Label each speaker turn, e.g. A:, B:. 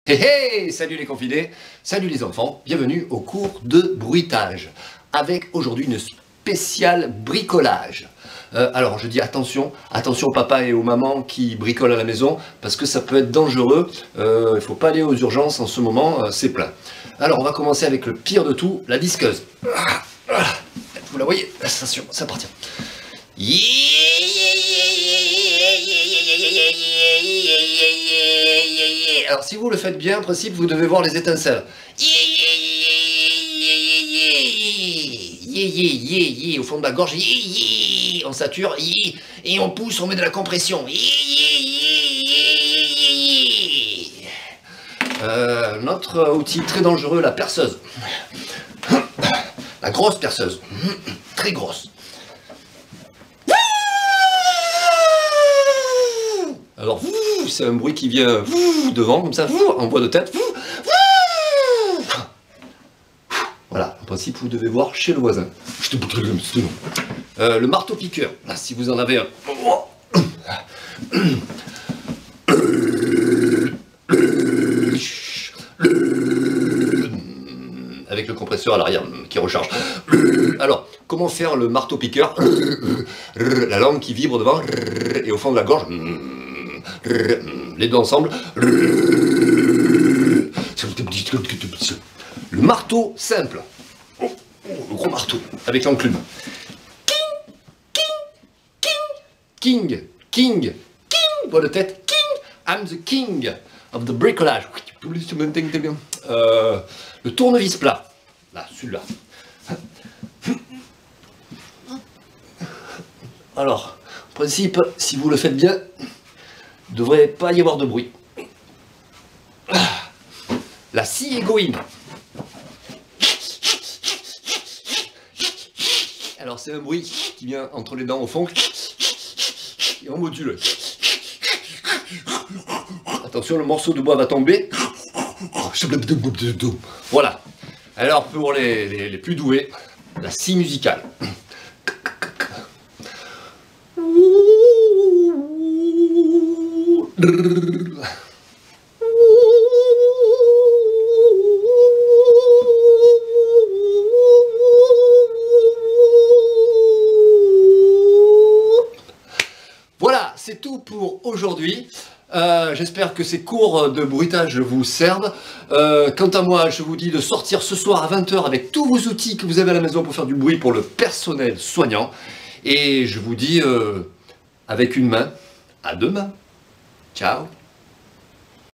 A: Hé hé, salut les confinés, salut les enfants, bienvenue au cours de bruitage, avec aujourd'hui une spéciale bricolage. Alors je dis attention, attention aux papas et aux mamans qui bricolent à la maison, parce que ça peut être dangereux, il ne faut pas aller aux urgences en ce moment, c'est plein. Alors on va commencer avec le pire de tout, la disqueuse. Vous la voyez, attention, ça appartient. Alors si vous le faites bien, en principe, vous devez voir les étincelles. Au fond de la gorge, on sature, et on pousse, on met de la compression. Notre outil très dangereux, la perceuse. La grosse perceuse, très grosse. Alors, c'est un bruit qui vient devant, comme ça, en voix de tête. Voilà, en principe, vous devez voir chez le voisin. Le marteau-piqueur, là, si vous en avez un. Avec le compresseur à l'arrière qui recharge. Alors, comment faire le marteau-piqueur? La langue qui vibre devant et au fond de la gorge. Les deux ensemble. Le marteau simple. Le gros marteau avec l'enclume. King. Voix de tête. King. I'm the king of the bricolage. Le tournevis plat. Là, celui-là. Alors, en principe, si vous le faites bien, il ne devrait pas y avoir de bruit. La scie égoïne. Alors c'est un bruit qui vient entre les dents au fond et on module. Attention, le morceau de bois va tomber. Voilà. Alors pour les plus doués, la scie musicale. Voilà, c'est tout pour aujourd'hui. J'espère que ces cours de bruitage vous servent. Quant à moi, je vous dis de sortir ce soir à 20 h avec tous vos outils que vous avez à la maison pour faire du bruit pour le personnel soignant. Et je vous dis avec une main, à demain. Ciao.